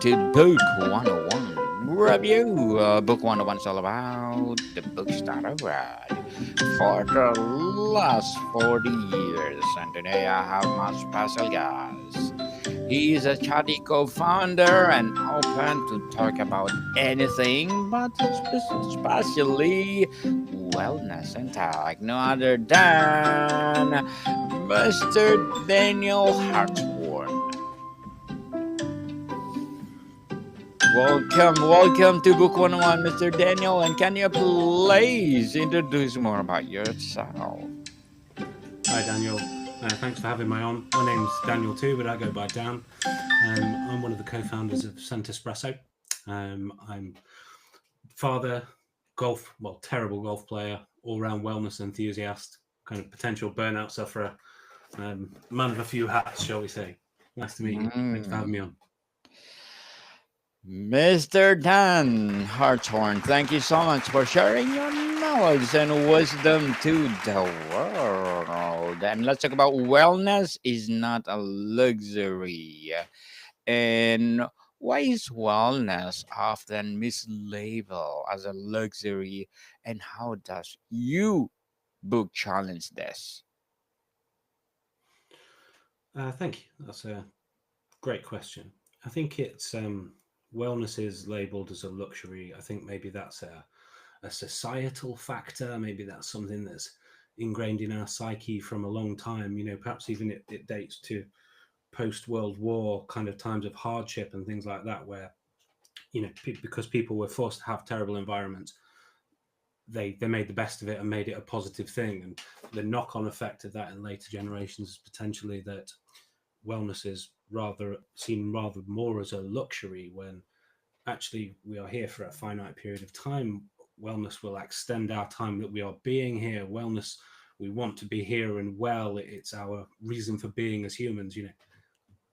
to Book 101 Review. Book 101 is all about the books that I read for the last 40 years. And today I have my special guest. He is a chatty co-founder and open to talk about anything, but especially wellness and tech. No other than Mr. Daniel Hartshorn. Welcome to Book 101, Mr. Daniel. And can you please introduce more about yourself? Hi, Daniel. Thanks for having me on. My name's Daniel too, but I go by Dan. I'm one of the co-founders of Scent Espresso. I'm father, terrible golf player, all-round wellness enthusiast, kind of potential burnout sufferer, man of a few hats, shall we say. Nice to meet you. Thanks for having me on. Mr. Dan Hartshorn, thank you so much for sharing your knowledge and wisdom to the world. And let's talk about wellness is not a luxury. And why is wellness often mislabeled as a luxury? And how does you book challenge this? Thank you. That's a great question. I think it's wellness is labeled as a luxury. I think maybe that's a societal factor. Maybe that's something that's ingrained in our psyche from a long time. Perhaps even it dates to post-World War kind of times of hardship and things like that, where, because people were forced to have terrible environments, they made the best of it and made it a positive thing. And the knock-on effect of that in later generations is potentially that wellness is seen rather more as a luxury, when actually we are here for a finite period of time. Wellness will extend our time that we are being here. Wellness, we want to be here and well. It's our reason for being as humans.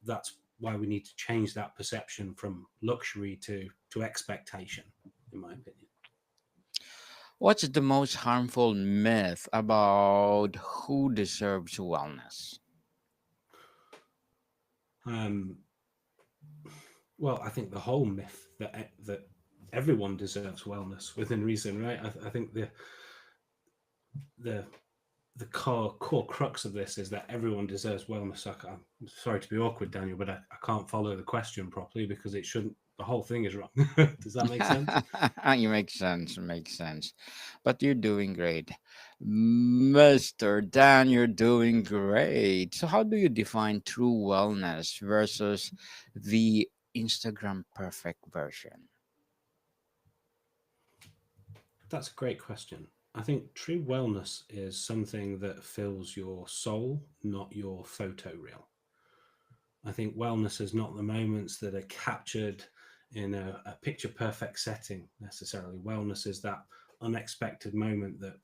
That's why we need to change that perception from luxury to expectation, in my opinion. What's the most harmful myth about who deserves wellness? Well, I think the whole myth that everyone deserves wellness within reason, right? I think the core crux of this is that everyone deserves wellness. I'm sorry to be awkward, Daniel, but I can't follow the question properly because it shouldn't. The whole thing is wrong. Does that make sense? You makes sense. But you're doing great. Mr. Dan, you're doing great. So how do you define true wellness versus the Instagram perfect version? That's a great question. I think true wellness is something that fills your soul, not your photo reel. I think wellness is not the moments that are captured in a picture perfect setting necessarily. Wellness is that unexpected moment that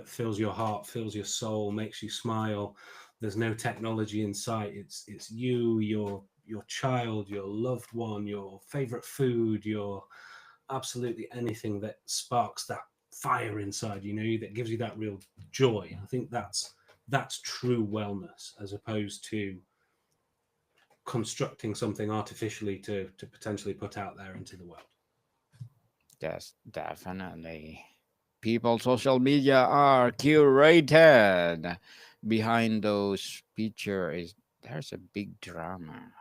fills your heart, fills your soul, makes you smile. There's no technology in sight. It's you, your child, your loved one, your favorite food, your absolutely anything that sparks that fire inside that gives you that real joy. I think that's true wellness, as opposed to constructing something artificially to potentially put out there into the world. Yes, definitely. People, social media are curated. Behind those pictures, there's a big drama.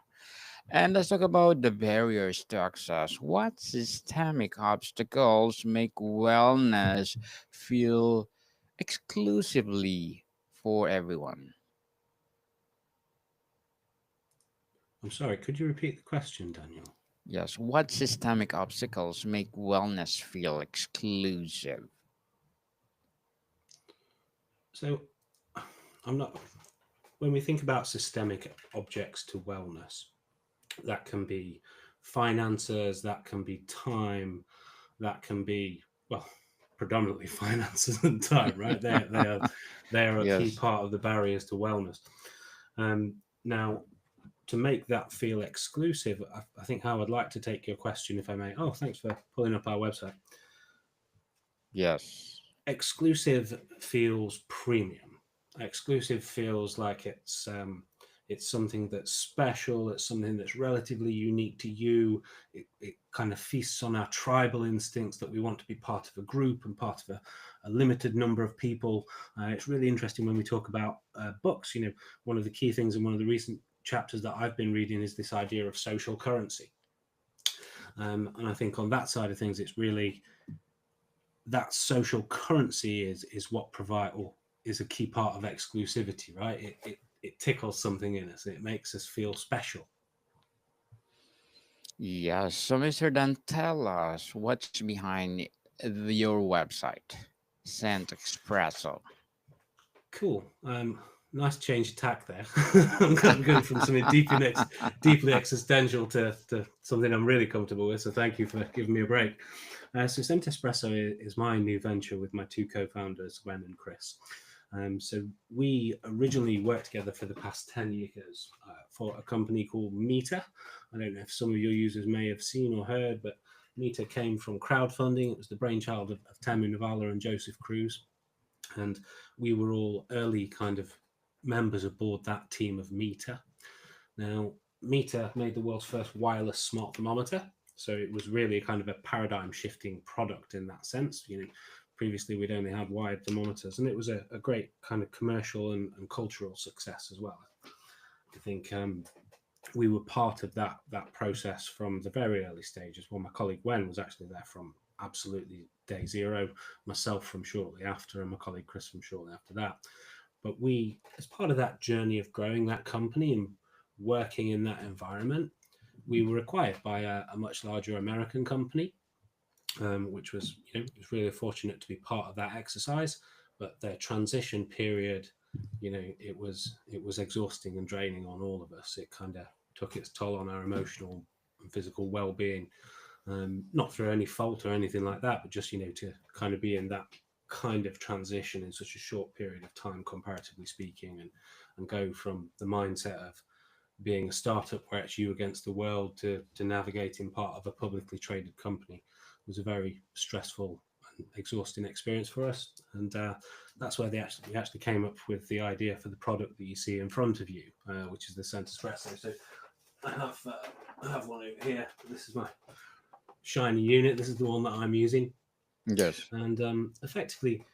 And let's talk about the barriers to access. What systemic obstacles make wellness feel exclusively for everyone? I'm sorry, could you repeat the question, Daniel? Yes, what systemic obstacles make wellness feel exclusive? So I'm not when we think about systemic objects to wellness, that can be finances, that can be time, that can be, well, predominantly finances and time, right? They are a key Yes. part of the barriers to wellness. Now, to make that feel exclusive, I think how I'd like to take your question, if I may. Oh, thanks for pulling up our website. Yes. Exclusive feels premium. Exclusive feels like It's something that's special. It's something that's relatively unique to you. It kind of feasts on our tribal instincts that we want to be part of a group and part of a limited number of people. It's really interesting when we talk about books. You know, one of the key things in one of the recent chapters that I've been reading is this idea of social currency. And I think on that side of things, it's really that social currency is what provide or is a key part of exclusivity, right? It tickles something in us. It makes us feel special. Yes. So, Mr. Dan, tell us what's behind your website, Scent Espresso. Cool. Nice change of tack there. I'm going from something deeply existential to something I'm really comfortable with. So thank you for giving me a break. So Scent Espresso is my new venture with my two co-founders, Gwen and Chris. So we originally worked together for the past 10 years for a company called Meter. I don't know if some of your users may have seen or heard, but Meter came from crowdfunding. It was the brainchild of Tamu Navala and Joseph Cruz. And we were all early kind of members aboard that team of Meter. Now, Meter made the world's first wireless smart thermometer. So it was really kind of a paradigm shifting product in that sense. You know, previously we'd only had wired thermometers, and it was a great kind of commercial and cultural success as well. I think we were part of that process from the very early stages. Well, my colleague Gwen was actually there from absolutely day zero, myself from shortly after, and my colleague Chris from shortly after that. But we, as part of that journey of growing that company and working in that environment, we were acquired by a much larger American company, which was, you know, it was really fortunate to be part of that exercise. But their transition period, you know, it was exhausting and draining on all of us. It kind of took its toll on our emotional and physical well-being, not through any fault or anything like that, but just, you know, to kind of be in that kind of transition in such a short period of time, comparatively speaking, and go from the mindset of being a startup where it's you against the world to navigating part of a publicly traded company was a very stressful and exhausting experience for us. And that's where we actually came up with the idea for the product that you see in front of you, which is the Scent Espresso. So I have one over here. This is my shiny unit. This is the one that I'm using. Yes. And effectively,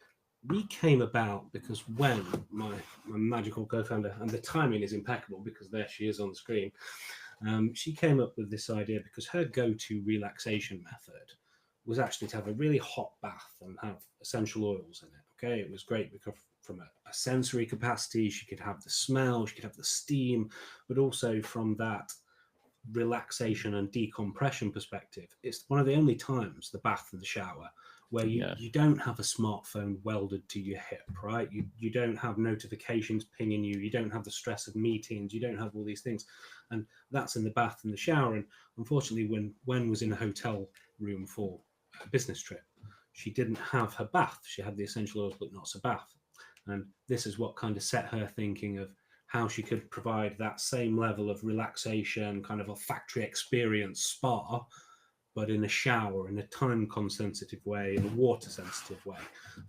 we came about because when my magical co-founder, and the timing is impeccable because there she is on the screen, she came up with this idea because her go-to relaxation method was actually to have a really hot bath and have essential oils in it. Okay, it was great because from a sensory capacity, she could have the smell, she could have the steam, but also from that relaxation and decompression perspective, it's one of the only times, the bath and the shower, where you don't have a smartphone welded to your hip, right? You don't have notifications pinging you, you don't have the stress of meetings, you don't have all these things. And that's in the bath and the shower. And unfortunately, when Gwen was in a hotel room for a business trip, she didn't have her bath. She had the essential oils, but not a bath. And this is what kind of set her thinking of how she could provide that same level of relaxation, kind of a factory experience spa, but in a shower, in a time-sensitive way, in a water-sensitive way.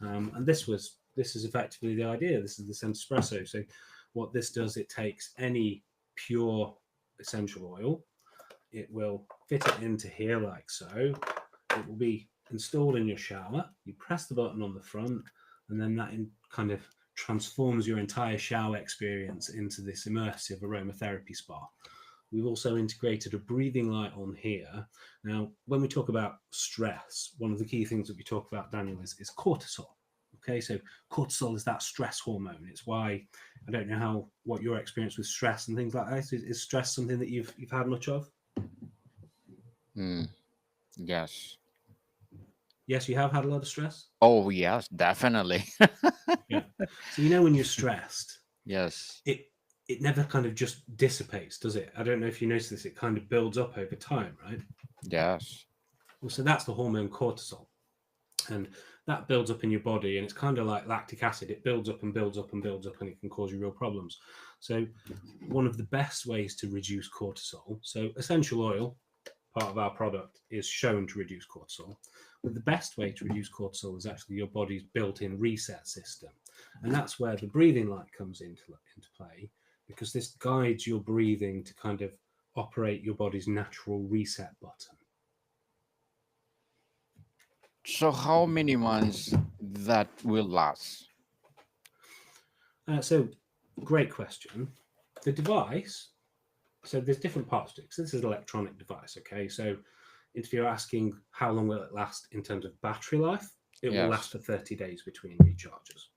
And this is effectively the idea. This is the Scent Espresso. So what this does, it takes any pure essential oil, it will fit it into here like so. It will be installed in your shower. You press the button on the front, and then that kind of transforms your entire shower experience into this immersive aromatherapy spa. We've also integrated a breathing light on here. Now, when we talk about stress, one of the key things that we talk about, Daniel, is cortisol. Okay, so cortisol is that stress hormone. It's why, I don't know what your experience with stress and things like that is stress something that you've had much of? Yes. Yes, you have had a lot of stress? Oh, yes, definitely. Yeah. So you know when you're stressed, Yes. it never kind of just dissipates, does it? I don't know if you notice this, it kind of builds up over time, right? Yes. Well, so that's the hormone cortisol. And that builds up in your body, and it's kind of like lactic acid. It builds up and builds up and builds up, and it can cause you real problems. So one of the best ways to reduce cortisol, so essential oil, part of our product, is shown to reduce cortisol. But the best way to reduce cortisol is actually your body's built-in reset system. And that's where the breathing light comes into play. because this guides your breathing to kind of operate your body's natural reset button. So how many months that will last? So, great question. The device, so there's different parts to it. So this is an electronic device, okay? So if you're asking how long will it last in terms of battery life, it will last Yes. for 30 days between recharges.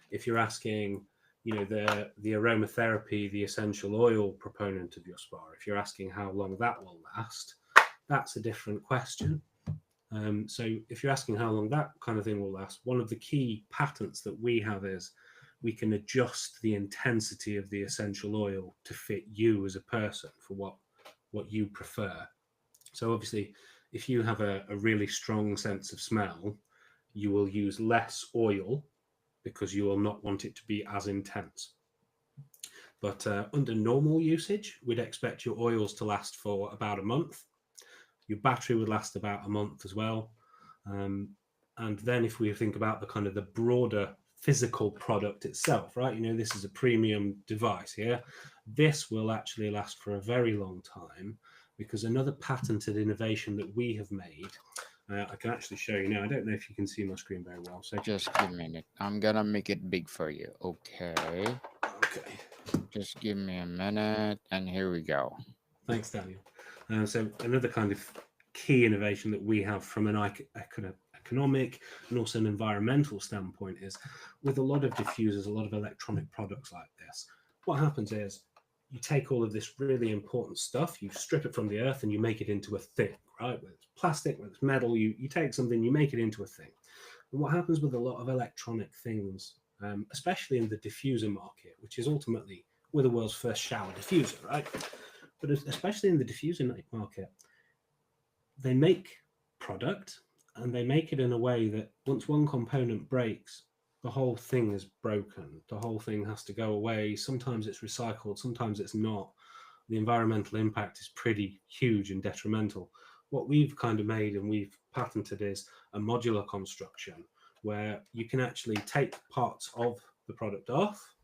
If you're asking, the aromatherapy, the essential oil proponent of your spa, if you're asking how long that will last, that's a different question. So if you're asking how long that kind of thing will last, one of the key patents that we have is we can adjust the intensity of the essential oil to fit you as a person for what you prefer. So obviously, if you have a really strong sense of smell, you will use less oil because you will not want it to be as intense. But under normal usage, we'd expect your oils to last for about a month. Your battery would last about a month as well. And then if we think about the kind of the broader physical product itself, right? This is a premium device here. This will actually last for a very long time because another patented innovation that we have made, I can actually show you now. I don't know if you can see my screen very well. So Just give me a minute. I'm gonna make it big for you. Okay. okay. Just give me a minute, and here we go. Thanks, Daniel. So another kind of key innovation that we have from an economic and also an environmental standpoint is with a lot of diffusers, a lot of electronic products like this, what happens is you take all of this really important stuff, you strip it from the earth and you make it into a thing, right? Whether it's plastic, whether it's metal, you take something, you make it into a thing. And what happens with a lot of electronic things, especially in the diffuser market, which is ultimately we're the world's first shower diffuser, right? But especially in the diffuser market, they make product and they make it in a way that once one component breaks, the whole thing is broken. The whole thing has to go away. Sometimes it's recycled, sometimes it's not. The environmental impact is pretty huge and detrimental. What we've kind of made and we've patented is a modular construction where you can actually take parts of the product off.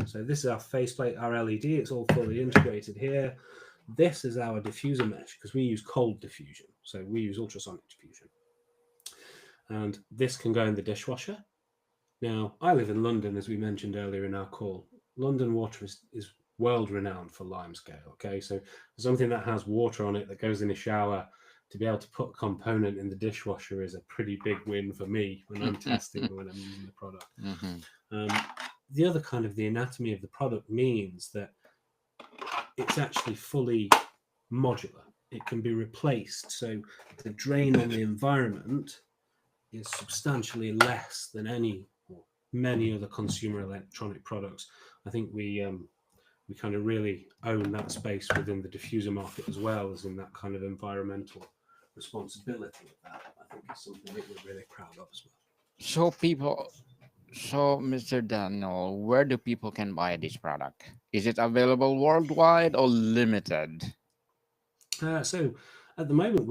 So this is our faceplate, our LED. It's all fully integrated here. This is our diffuser mesh because we use cold diffusion. So we use ultrasonic diffusion. And this can go in the dishwasher. Now, I live in London, as we mentioned earlier in our call. London water is world renowned for lime scale. Okay, so something that has water on it that goes in a shower, to be able to put a component in the dishwasher is a pretty big win for me when I'm testing when I'm using the product. The other kind of the anatomy of the product means that it's actually fully modular. It can be replaced. So the drain on the environment is substantially less than any or many other consumer electronic products. I think we kind of really own that space within the diffuser market as well as in that kind of environmental responsibility of that. I think it's something that we're really proud of as well. So so Mr. Daniel, where do people can buy this product? Is it available worldwide or limited? So at the moment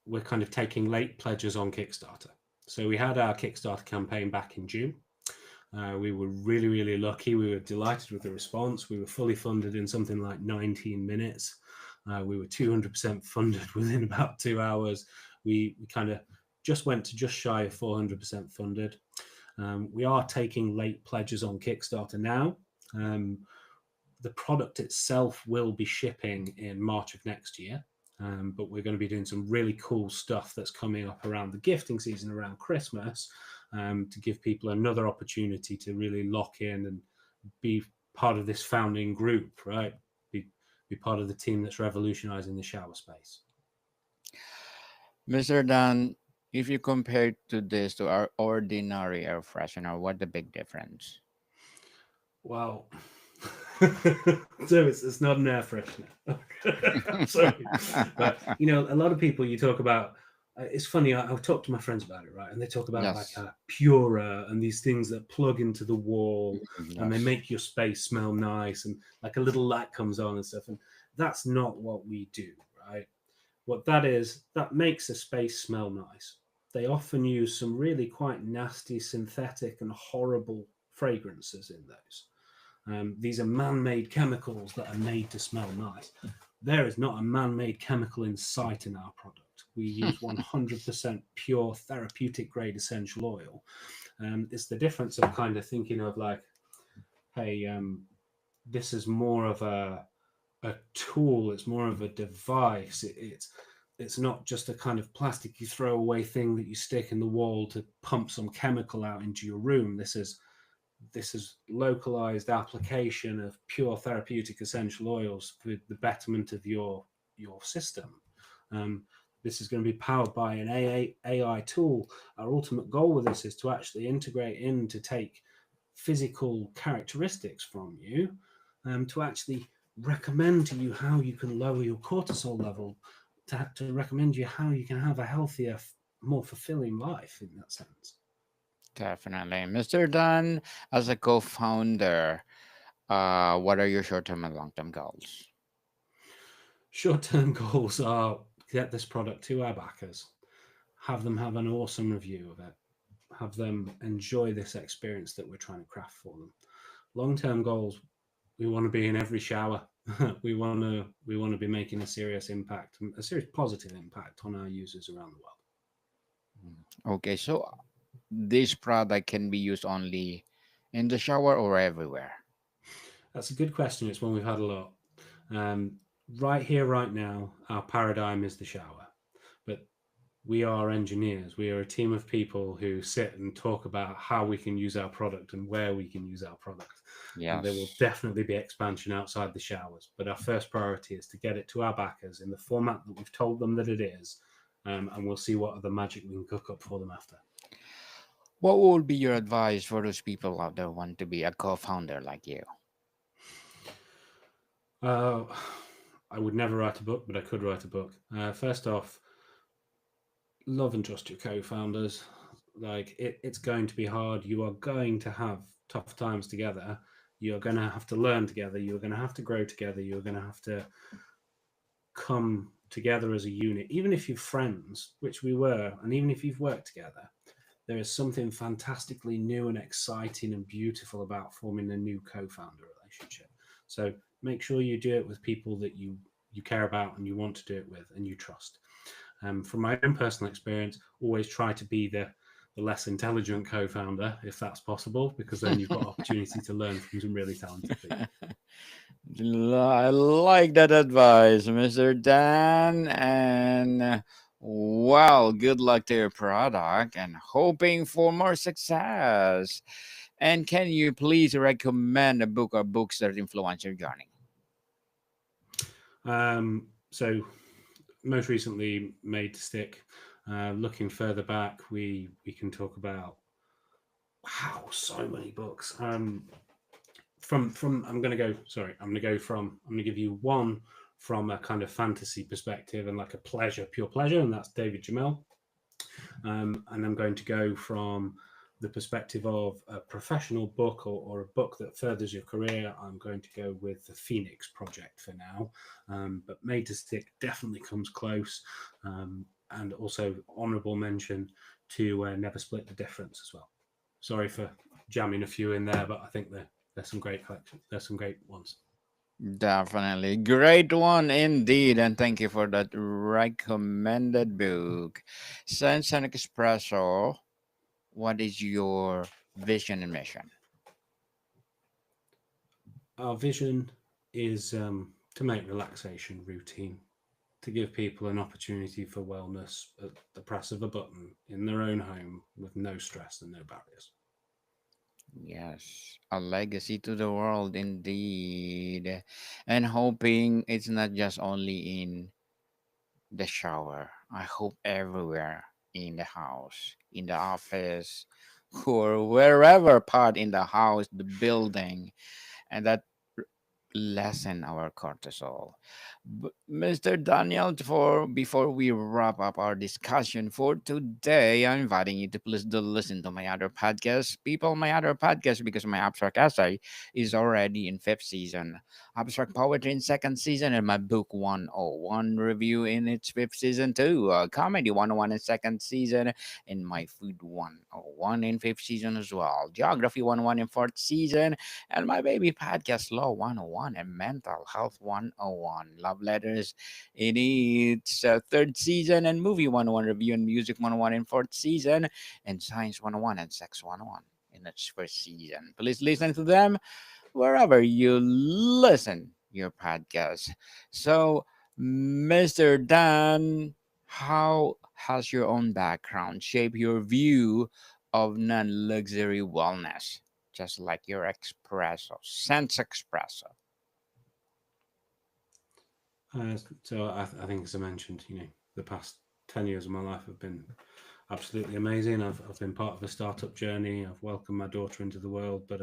we're kind of taking late pledges on Kickstarter. So we had our Kickstarter campaign back in June. We were really, really lucky. We were delighted with the response. We were fully funded in something like 19 minutes. We were 200% funded within about 2 hours. We kind of just went to just shy of 400% funded. We are taking late pledges on Kickstarter now. The product itself will be shipping in March of next year. But we're going to be doing some really cool stuff that's coming up around the gifting season, around Christmas, to give people another opportunity to really lock in and be part of this founding group, right? Be part of the team that's revolutionizing the shower space. Mr. Dan, if you compare to this to our ordinary air freshener, what the big difference? Well, so it's not an air freshener. Sorry. But, a lot of people you talk about, it's funny, I've talked to my friends about it, right? And they talk about Yes. like Pura and these things that plug into the wall and they Yes. make your space smell nice and like a little light comes on and stuff. And that's not what we do, right? What that is, that makes a space smell nice. They often use some really quite nasty synthetic and horrible fragrances in those. These are man-made chemicals that are made to smell nice. There is not a man-made chemical in sight in our product. We use 100% pure therapeutic grade essential oil. It's the difference of kind of thinking of like, hey, this is more of a tool. It's more of a device. It's not just a kind of plastic you throw away thing that you stick in the wall to pump some chemical out into your room. This is localized application of pure therapeutic essential oils for the betterment of your system. Um, this is going to be powered by an AI tool. Our ultimate goal with this is to actually integrate in to take physical characteristics from you, to actually recommend to you how you can lower your cortisol level, to recommend you how you can have a healthier, more fulfilling life in that sense. Definitely. Mr. Dunn, as a co founder, what are your short term and long term goals? Short term goals are get this product to our backers, have them have an awesome review of it, have them enjoy this experience that we're trying to craft for them. Long term goals, we want to be in every shower. We want to be making a serious impact, a serious positive impact on our users around the world. Okay, so this product can be used only in the shower or everywhere. That's a good question. It's one we've had a lot. Um, right here, right now, our paradigm is the shower. But we are engineers. We are a team of people who sit and talk about how we can use our product and where we can use our product. And there will Yes. definitely be expansion outside the showers. But our first priority is to get it to our backers in the format that we've told them that it is. And we'll see what other magic we can cook up for them after. What would be your advice for those people out there who want to be a co founder like you? Uh, I would never write a book, but I could write a book. First off, love and trust your co-founders. Like it's going to be hard. You are going to have tough times together. You're going to have to learn together. You're going to have to grow together. You're going to have to come together as a unit. Even if you're friends, which we were, and even if you've worked together, there is something fantastically new and exciting and beautiful about forming a new co-founder relationship. So make sure you do it with people that you care about and you want to do it with and you trust. From my own personal experience, always try to be the less intelligent co-founder if that's possible, because then you've got opportunity to learn from some really talented people. I like that advice, Mr. Dan. And well, good luck to your product and hoping for more success. And can you please recommend a book or books that influence your journey? So most recently, Made to Stick. Looking further back, we can talk about wow, so many books. From I'm going to go. Sorry, I'm going to go from. I'm going to give you one from a kind of fantasy perspective and like a pleasure, pure pleasure, and that's David Jamel. And I'm going to go from the perspective of a professional book or a book that furthers your career. I'm going to go with the Phoenix Project for now, but Made to Stick definitely comes close, and also honourable mention to Never Split the Difference as well. Sorry for jamming a few in there, but I think there's some great collections. There's some great ones. Definitely. Great one indeed. And thank you for that recommended book. Sense and Espresso, what is your vision and mission? Our vision is to make relaxation routine, to give people an opportunity for wellness at the press of a button in their own home with no stress and no barriers. Yes, a legacy to the world indeed. And hoping it's not just only in the shower. I hope everywhere in the house, in the office, or wherever part in the house, the building, and that lessen our cortisol. Mr. Daniel, for before we wrap up our discussion for today, I'm inviting you to please do listen to my other podcast, people, my other podcast, because my abstract essay is already in fifth season, abstract poetry in second season, and my book 101 review in its fifth season too, comedy 101 in second season, and my food 101 in fifth season as well, geography 101 in fourth season, and my baby podcast Law 101 and Mental Health 101. Love Letters in its third season, and Movie 101 Review and Music 101 in fourth season, and Science 101 and Sex 101 in its first season. Please listen to them wherever you listen your podcast. So, Mr. Dan, how has your own background shaped your view of non-luxury wellness? Just like your espresso, sense espresso. I think, as I mentioned, the past 10 years of my life have been absolutely amazing. I've been part of a startup journey. I've welcomed my daughter into the world, but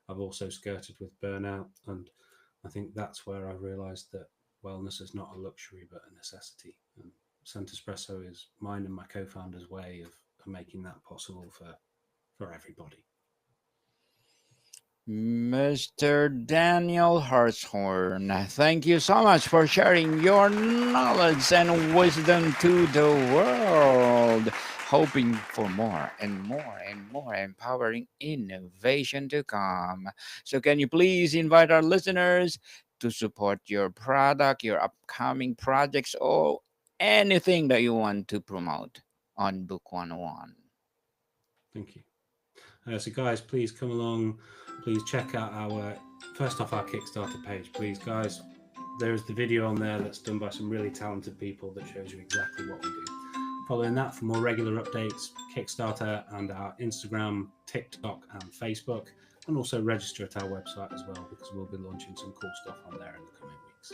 I've also skirted with burnout. And I think that's where I realized that wellness is not a luxury, but a necessity. And Scent Espresso is mine and my co-founder's way of making that possible for everybody. Mr. Daniel Hartshorn, thank you so much for sharing your knowledge and wisdom to the world. Hoping for more and more and more empowering innovation to come. So, can you please invite our listeners to support your product, your upcoming projects, or anything that you want to promote on Book 101? Thank you. So, guys, please come along. Please check out our Kickstarter page. Please, guys, there's the video on there that's done by some really talented people that shows you exactly what we do. Following that, for more regular updates, Kickstarter and our Instagram, TikTok, and Facebook, and also register at our website as well, because we'll be launching some cool stuff on there in the coming weeks.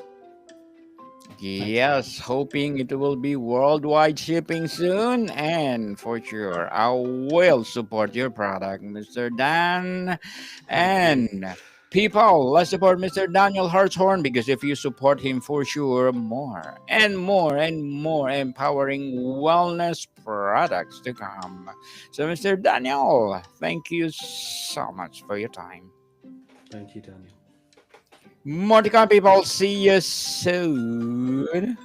Yes, hoping it will be worldwide shipping soon. And for sure, I will support your product, Mr. Dan. And people, let's support Mr. Daniel Hartshorn, because if you support him, for sure, more and more and more empowering wellness products to come. So, Mr. Daniel, thank you so much for your time. Thank you, Daniel. More to come, people. See you soon.